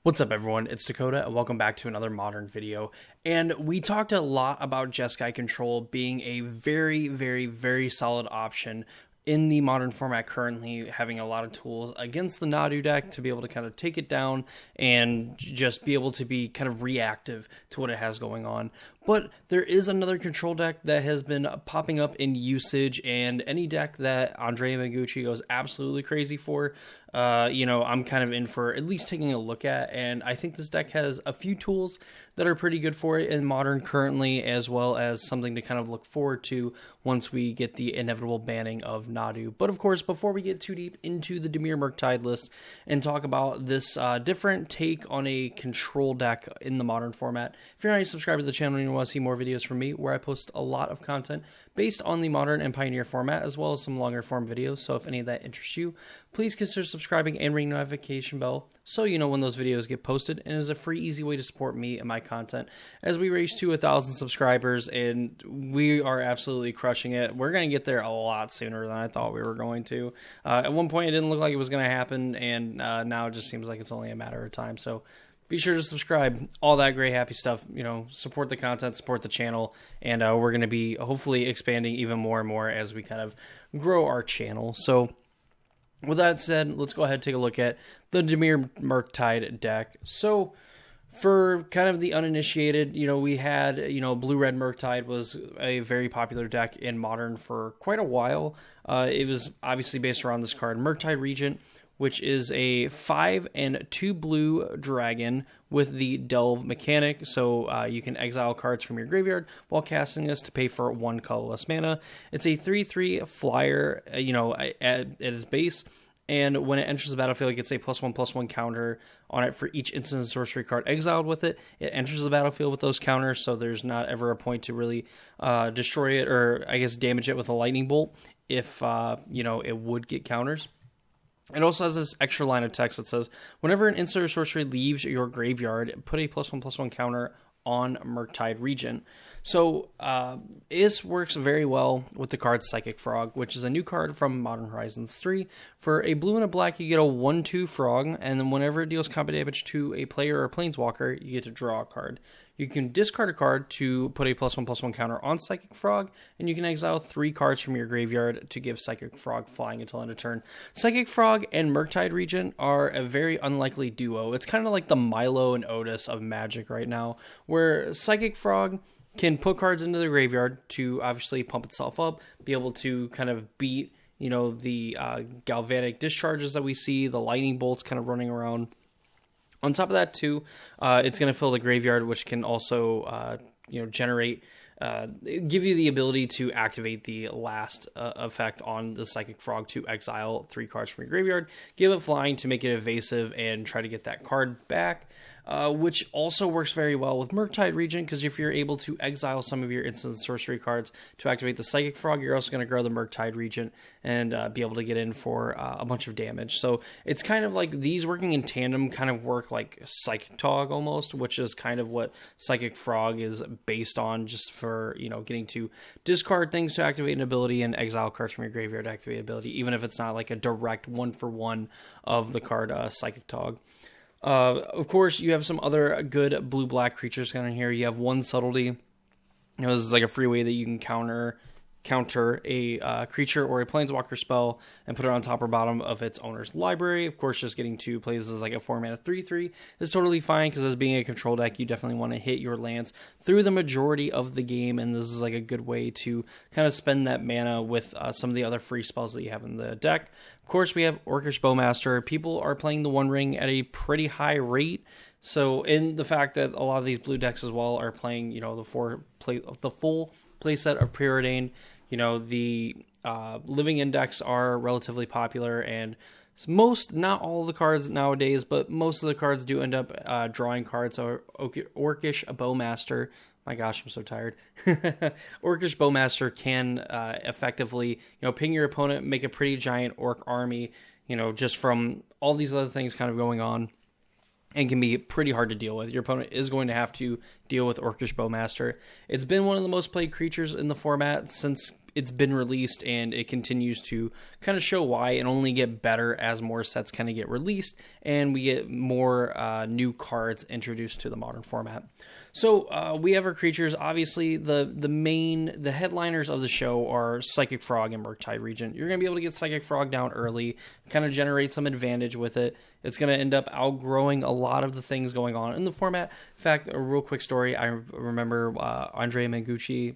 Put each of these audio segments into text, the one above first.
What's up, everyone? It's Dakota, and welcome back to another Modern video. And we talked a lot about Jeskai Control being a very solid option in the Modern format currently, having a lot of tools against the Nadu deck to be able to kind of take it down and just be able to be kind of reactive to what it has going on. But there is another control deck that has been popping up in usage, and any deck that Andrea Mengucci goes absolutely crazy for, I'm kind of in for at least taking a look at. And I think this deck has a few tools that are pretty good for it in Modern currently, as well as something to kind of look forward to once we get the inevitable banning of Nadu. But of course, before we get too deep into the Dimir Murktide list and talk about this different take on a control deck in the Modern format, if you're not already subscribed to the channel and you want to see more videos from me, where I post a lot of content based on the Modern and Pioneer format, as well as some longer form videos. So if any of that interests you, please consider subscribing and ring the notification bell so you know when those videos get posted, and is a free, easy way to support me and my content as we race to 1,000 subscribers, and we are absolutely crushing it. We're going to get there a lot sooner than I thought we were going to. At one point, it didn't look like it was going to happen, and now it just seems like it's only a matter of time. So be sure to subscribe, all that great, happy stuff. Support the content, support the channel, and we're going to be hopefully expanding even more and more as we kind of grow our channel. So with that said, let's go ahead and take a look at the Dimir Murktide deck. So for kind of the uninitiated, we had, Blue-Red Murktide was a very popular deck in Modern for quite a while. It was obviously based around this card, Murktide Regent, which is a 5 and 2 blue dragon with the Delve mechanic. So you can exile cards from your graveyard while casting this to pay for 1 colorless mana. It's a 3/3 flyer, at its base. And when it enters the battlefield, it gets a +1/+1 counter on it for each instant and sorcery card exiled with it. It enters the battlefield with those counters, so there's not ever a point to really destroy it, or I guess damage it with a lightning bolt if, it would get counters. It also has this extra line of text that says, whenever an instant or sorcery leaves your graveyard, put a +1/+1 counter on Murktide Regent. So this works very well with the card Psychic Frog, which is a new card from Modern Horizons 3. For a blue and a black, you get a 1/2 frog, and then whenever it deals combat damage to a player or planeswalker, you get to draw a card. You can discard a card to put a +1/+1 counter on Psychic Frog, and you can exile 3 cards from your graveyard to give Psychic Frog flying until end of turn. Psychic Frog and Murktide Regent are a very unlikely duo. It's kind of like the Milo and Otis of Magic right now, where Psychic Frog can put cards into the graveyard to obviously pump itself up, be able to kind of beat, the galvanic discharges that we see, the lightning bolts kind of running around. On top of that, too, it's going to fill the graveyard, which can also, generate, give you the ability to activate the last effect on the Psychic Frog to exile 3 cards from your graveyard, give it flying to make it evasive, and try to get that card back. Which also works very well with Murktide Regent, because if you're able to exile some of your instant sorcery cards to activate the Psychic Frog, you're also going to grow the Murktide Regent and be able to get in for a bunch of damage. So it's kind of like these working in tandem kind of work like Psychic Tog almost, which is kind of what Psychic Frog is based on, just for, getting to discard things to activate an ability and exile cards from your graveyard to activate ability, even if it's not like a direct 1-for-1 of the card Psychic Tog. Of course, you have some other good blue-black creatures down here. You have 1 Subtlety. This is like a free way that you can counter a creature or a planeswalker spell and put it on top or bottom of its owner's library. Of course, just getting 2 plays as like a 4-mana 3/3 is totally fine, because as being a control deck, you definitely want to hit your lands through the majority of the game, and this is like a good way to kind of spend that mana with some of the other free spells that you have in the deck. Of course, we have Orcish Bowmaster. People are playing the One Ring at a pretty high rate. So, in the fact that a lot of these blue decks as well are playing, the full playset of Preordained, the Living Index are relatively popular, and not all of the cards nowadays, but most of the cards do end up drawing cards. So, Orcish Bowmaster. My gosh, I'm so tired. Orcish Bowmaster can effectively, ping your opponent, make a pretty giant orc army, just from all these other things kind of going on, and can be pretty hard to deal with. Your opponent is going to have to deal with Orcish Bowmaster. It's been one of the most played creatures in the format since it's been released, and it continues to kind of show why, and only get better as more sets kind of get released and we get more new cards introduced to the modern format. So we have our creatures. Obviously, the headliners of the show are Psychic Frog and Murktide Regent. You're going to be able to get Psychic Frog down early, kind of generate some advantage with it. It's going to end up outgrowing a lot of the things going on in the format. In fact, a real quick story. I remember Andre Mangucci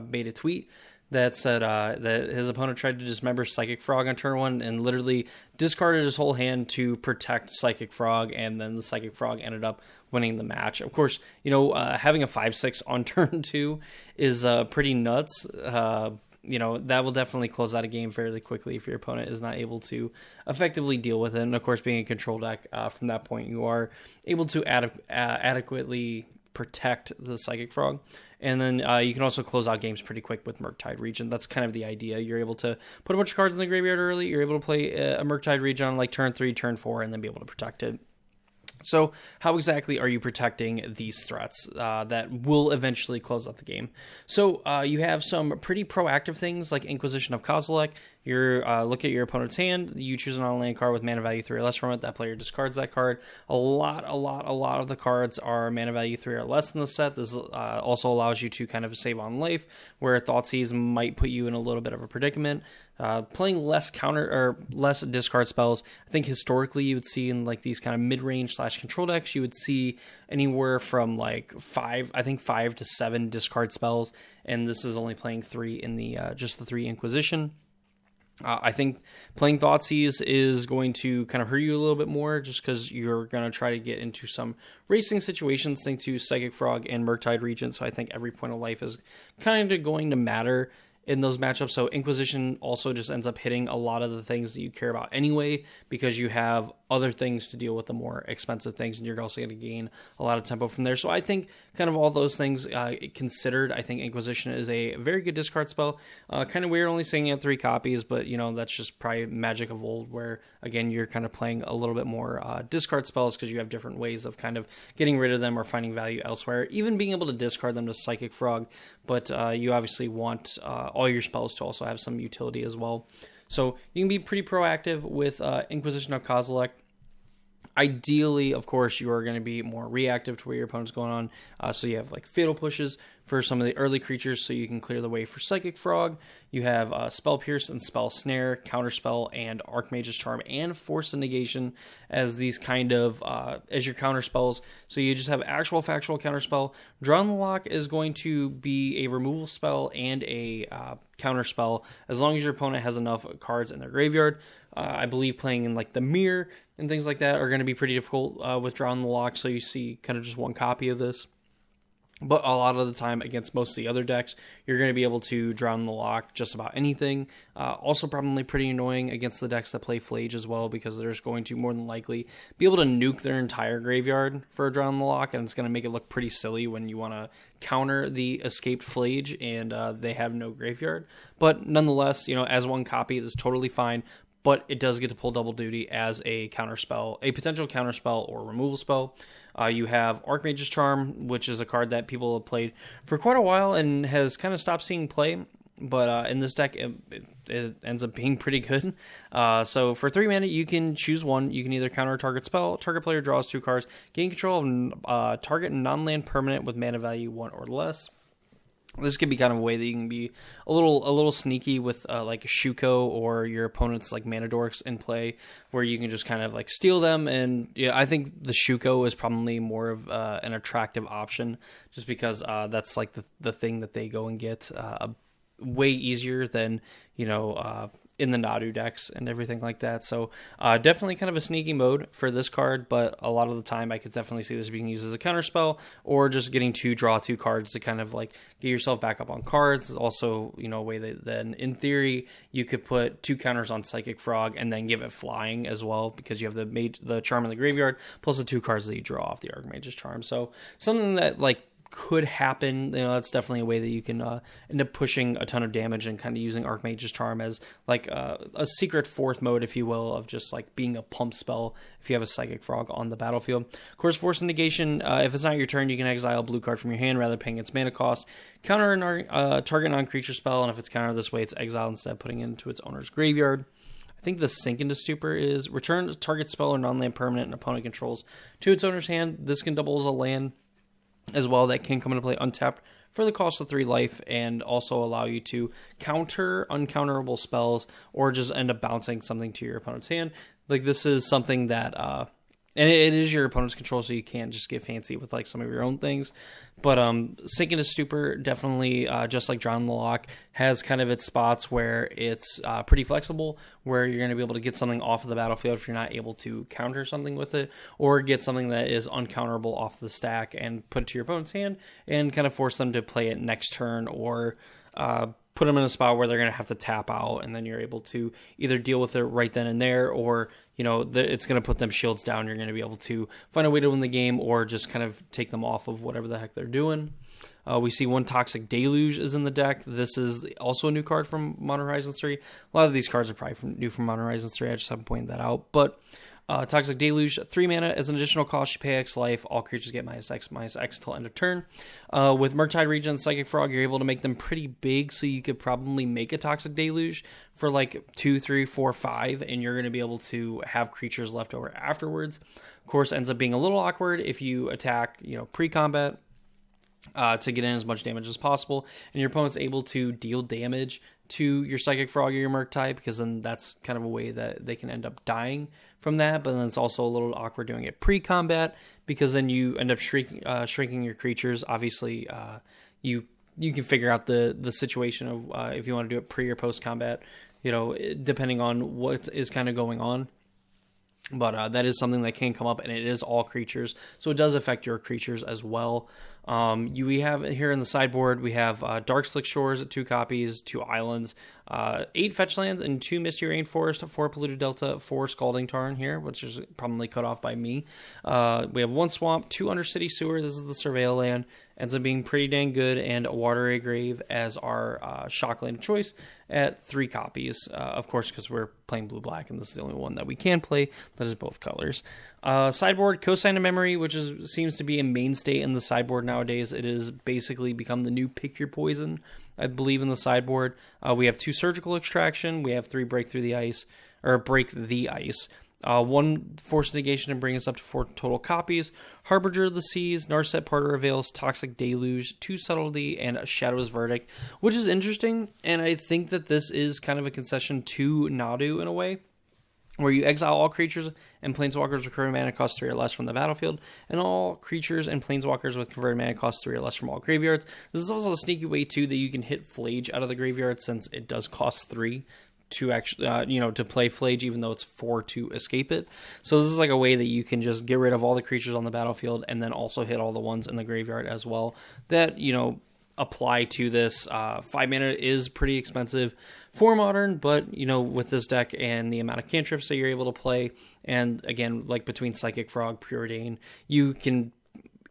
made a tweet that said that his opponent tried to dismember Psychic Frog on turn 1 and literally discarded his whole hand to protect Psychic Frog, and then the Psychic Frog ended up winning the match. Of course, having a 5/6 on turn 2 is pretty nuts. That will definitely close out a game fairly quickly if your opponent is not able to effectively deal with it. And of course, being a control deck, from that point, you are able to adequately protect the Psychic Frog. And then you can also close out games pretty quick with Murktide Regent. That's kind of the idea. You're able to put a bunch of cards in the graveyard early. You're able to play a Murktide Regent on like turn 3, turn 4, and then be able to protect it. So how exactly are you protecting these threats that will eventually close out the game? So you have some pretty proactive things like Inquisition of Kozilek. You look at your opponent's hand, you choose an on-land card with mana value 3 or less from it. That player discards that card. A lot of the cards are mana value 3 or less in the set. This also allows you to kind of save on life, where Thoughtseize might put you in a little bit of a predicament. Playing less discard spells. I think historically you would see in like these kind of mid-range / control decks, you would see anywhere from like 5 to 7 discard spells, and this is only playing 3 in the just the 3 Inquisition. I think playing Thoughtseize is going to kind of hurt you a little bit more, just because you're going to try to get into some racing situations thanks to Psychic Frog and Murktide Regent. So I think every point of life is kind of going to matter in those matchups. So Inquisition also just ends up hitting a lot of the things that you care about anyway, because you have other things to deal with, the more expensive things, and you're also going to gain a lot of tempo from there. So I think kind of all those things considered, I think Inquisition is a very good discard spell. Kind of weird only seeing at 3 copies, but that's just probably magic of old, where again you're kind of playing a little bit more discard spells because you have different ways of kind of getting rid of them or finding value elsewhere, even being able to discard them to Psychic Frog. But you obviously want all your spells to also have some utility as well. So you can be pretty proactive with Inquisition of Kozilek. Ideally, of course, you are going to be more reactive to where your opponent's going on. So you have like Fatal Pushes for some of the early creatures, so you can clear the way for Psychic Frog. You have Spell Pierce and Spell Snare, Counterspell, and Archmage's Charm, and Force of Negation as these kind of as your counter spells. So you just have actual factual counterspell. Draw on the Lock is going to be a removal spell and a counter spell, as long as your opponent has enough cards in their graveyard. I believe playing in like the Mirror and things like that are going to be pretty difficult with Draw on the Lock, so you see kind of just one copy of this. But a lot of the time against most of the other decks, you're going to be able to Draw on the Lock just about anything. Also probably pretty annoying against the decks that play Flage as well, because they're just going to more than likely be able to nuke their entire graveyard for a Draw on the Lock, and it's going to make it look pretty silly when you want to counter the escaped Flage and they have no graveyard. But nonetheless, as one copy, it is totally fine. But it does get to pull double duty as a counterspell, a potential counterspell or removal spell. You have Archmage's Charm, which is a card that people have played for quite a while and has kind of stopped seeing play. But in this deck, it ends up being pretty good. So for 3 mana, you can choose one. You can either counter a target spell, target player draws 2 cards, gain control of target non-land permanent with mana value 1 or less. This could be kind of a way that you can be a little sneaky with like a Shuko or your opponent's like Mana Dorks in play, where you can just kind of like steal them. And I think the Shuko is probably more of an attractive option, just because that's like the thing that they go and get way easier than in the Nadu decks and everything like that. So definitely kind of a sneaky mode for this card, but a lot of the time I could definitely see this being used as a counter spell, or just getting to draw 2 cards to kind of like get yourself back up on cards. It's also a way that then in theory you could put 2 counters on Psychic Frog and then give it flying as well, because you have the charm in the graveyard plus the 2 cards that you draw off the Archmage's Charm. So something that like could happen. That's definitely a way that you can end up pushing a ton of damage and kind of using Archmage's Charm as like a secret fourth mode, if you will, of just like being a pump spell if you have a Psychic Frog on the battlefield. Of course, Force Negation, if it's not your turn, you can exile a blue card from your hand rather than paying its mana cost. Counter a target non-creature spell, and if it's countered this way, it's exiled instead of putting it into its owner's graveyard. I think the Sink into Stupor is return a target spell or non-land permanent an opponent controls to its owner's hand. This can double as a land as well that can come into play untapped for the cost of 3 life, and also allow you to counter uncounterable spells or just end up bouncing something to your opponent's hand. Like, this is something that and it is your opponent's control, so you can't just get fancy with like some of your own things. But Sink into Stupor definitely, just like Drown in the Loch, has kind of its spots where it's pretty flexible, where you're going to be able to get something off of the battlefield if you're not able to counter something with it, or get something that is uncounterable off the stack and put it to your opponent's hand and kind of force them to play it next turn, or put them in a spot where they're going to have to tap out, and then you're able to either deal with it right then and there, or it's going to put them shields down. You're going to be able to find a way to win the game, or just kind of take them off of whatever the heck they're doing. We see one Toxic Deluge is in the deck. This is also a new card from Modern Horizons 3. A lot of these cards are probably new from Modern Horizons 3. I just haven't pointed that out. But Toxic Deluge, 3 mana. As an additional cost, you pay X life. All creatures get -X till end of turn. With Murktide Regen and Psychic Frog, you're able to make them pretty big, so you could probably make a Toxic Deluge for like 2, 3, 4, 5, and you're going to be able to have creatures left over afterwards. Of course, ends up being a little awkward if you attack, pre-combat, to get in as much damage as possible, and your opponent's able to deal damage to your Psychic Frog or your Murktide, because then that's kind of a way that they can end up dying from that. But then it's also a little awkward doing it pre-combat, because then you end up shrinking your creatures. Obviously, you can figure out the situation of if you want to do it pre or post-combat, depending on what is kind of going on. But that is something that can come up, and it is all creatures, so it does affect your creatures as well. We have here in the sideboard, we have Darkslick Shores at 2 copies, 2 islands, 8 fetch lands, and 2 Misty Rainforest, 4 Polluted Delta, 4 Scalding Tarn here, which is probably cut off by me. We have 1 Swamp, 2 Undercity Sewer, this is the Surveil land, ends up being pretty dang good, and a Watery Grave as our shock land of choice at 3 copies, of course, because we're playing blue-black, and this is the only one that we can play that is both colors. Sideboard, Cosine of Memory, which seems to be a mainstay in the sideboard nowadays. It has basically become the new Pick Your Poison, I believe, in the sideboard. We have 2 Surgical Extraction, we have 3 Break the Ice. 1 Force Negation and bring us up to 4 total copies. Harbinger of the Seas, Narset Parter of Veils, Toxic Deluge, 2 Subtlety, and a Shadow's Verdict, which is interesting, and I think that this is kind of a concession to Nadu in a way, where you exile all creatures and planeswalkers with converted mana cost 3 or less from the battlefield, and all creatures and planeswalkers with converted mana cost 3 or less from all graveyards. This is also a sneaky way, too, that you can hit Flage out of the graveyard, since it does cost 3 to actually, to play Flage, even though it's 4 to escape it. So this is like a way that you can just get rid of all the creatures on the battlefield, and then also hit all the ones in the graveyard as well that, apply to this. 5 mana is pretty expensive for Modern, but, with this deck and the amount of cantrips that you're able to play, and again, like between Psychic Frog, Preordain, you can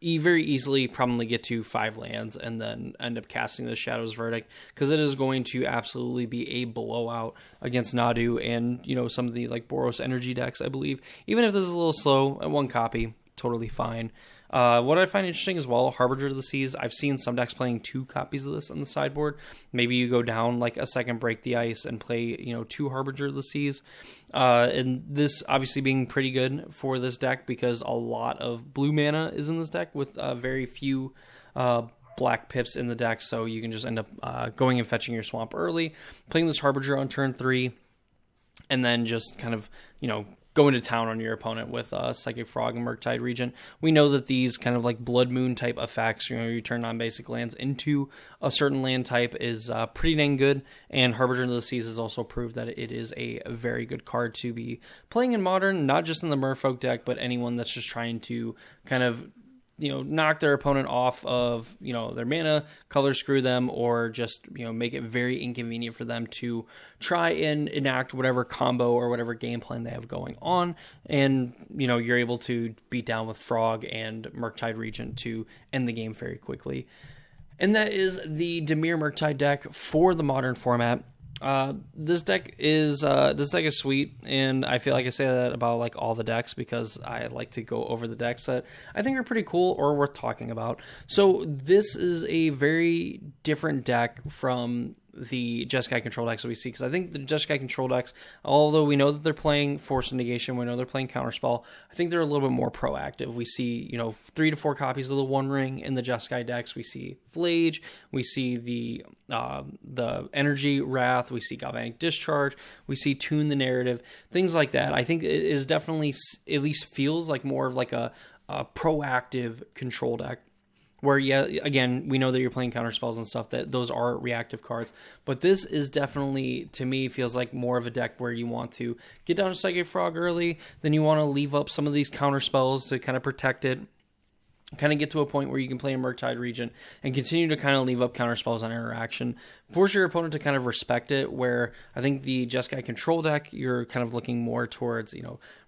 very easily probably get to 5 lands and then end up casting the Shadow's Verdict, because it is going to absolutely be a blowout against Nadu and, some of the like Boros Energy decks, I believe. Even if this is a little slow, at 1 copy, totally fine. What I find interesting as well, Harbinger of the Seas, I've seen some decks playing 2 copies of this on the sideboard. Maybe you go down like a second Break the Ice and play, 2 Harbinger of the Seas. And this obviously being pretty good for this deck, because a lot of blue mana is in this deck with very few black pips in the deck. So you can just end up going and fetching your swamp early, playing this Harbinger on turn 3, and then just kind of, go into town on your opponent with Psychic Frog and Murktide Regent. We know that these kind of like Blood Moon type effects, you turn on basic lands into a certain land type, is pretty dang good. And Harbinger of the Seas has also proved that it is a very good card to be playing in Modern, not just in the Merfolk deck, but anyone that's just trying to kind of knock their opponent off of, their mana, color screw them, or just, make it very inconvenient for them to try and enact whatever combo or whatever game plan they have going on. And, you're able to beat down with Frog and Murktide Regent to end the game very quickly. And that is the Dimir Murktide deck for the modern format. This deck is sweet, and I feel like I say that about like all the decks because I like to go over the decks that I think are pretty cool or worth talking about. So this is a very different deck from the Jeskai control decks that we see, because I think the Jeskai control decks, although we know that they're playing Force of Negation, we know they're playing Counterspell, I think they're a little bit more proactive. We see 3 to 4 copies of the One Ring in the Jeskai decks. We see Flage, we see the Energy Wrath, we see Galvanic Discharge, we see Tune the Narrative, things like that. I think it is definitely, at least feels like more of like a proactive control deck. Where, again, we know that you're playing counterspells and stuff, that those are reactive cards. But this is definitely, to me, feels like more of a deck where you want to get down to Psychic Frog early, then you want to leave up some of these counterspells to kind of protect it, kind of get to a point where you can play a Murktide Regent and continue to kind of leave up counterspells on interaction. Force your opponent to kind of respect it, where I think the Jeskai control deck, you're kind of looking more towards,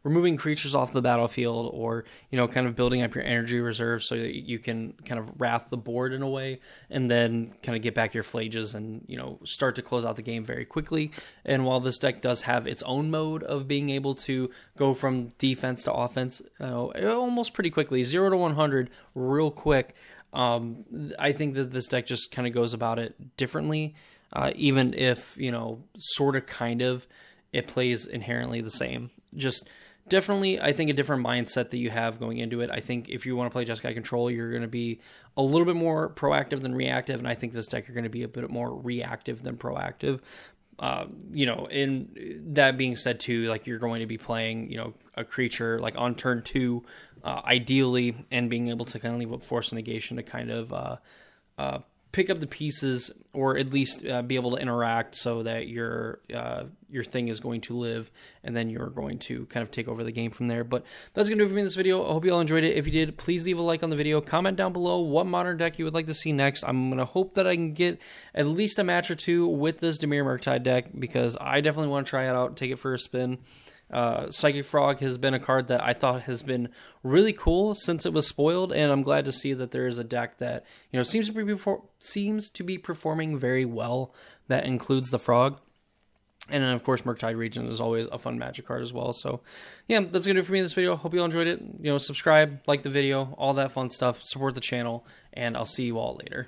removing creatures off the battlefield, or, kind of building up your energy reserve so that you can kind of wrath the board in a way, and then kind of get back your flages and, start to close out the game very quickly. And while this deck does have its own mode of being able to go from defense to offense almost pretty quickly, 0 to 100 real quick, I think that this deck just kind of goes about it differently, even if, sort of kind of it plays inherently the same. Just definitely, I think, a different mindset that you have going into it. I think if you want to play Jeskai Control, you're going to be a little bit more proactive than reactive, and I think this deck you're going to be a bit more reactive than proactive. In that being said too, like you're going to be playing, a creature like on turn 2, ideally, and being able to kind of leave up Force Negation to kind of pick up the pieces, or at least be able to interact so that your thing is going to live, and then you're going to kind of take over the game from there. But that's going to do it for me in this video. I hope you all enjoyed it. If you did, please leave a like on the video. Comment down below what modern deck you would like to see next. I'm going to hope that I can get at least a match or 2 with this Dimir Murktide deck, because I definitely want to try it out, take it for a spin. Psychic Frog has been a card that I thought has been really cool since it was spoiled, and I'm glad to see that there is a deck that seems to be performing very well that includes the Frog. And then, of course, Murktide Regent is always a fun Magic card as well. So, yeah, that's going to do it for me in this video. Hope you all enjoyed it. Subscribe, like the video, all that fun stuff. Support the channel, and I'll see you all later.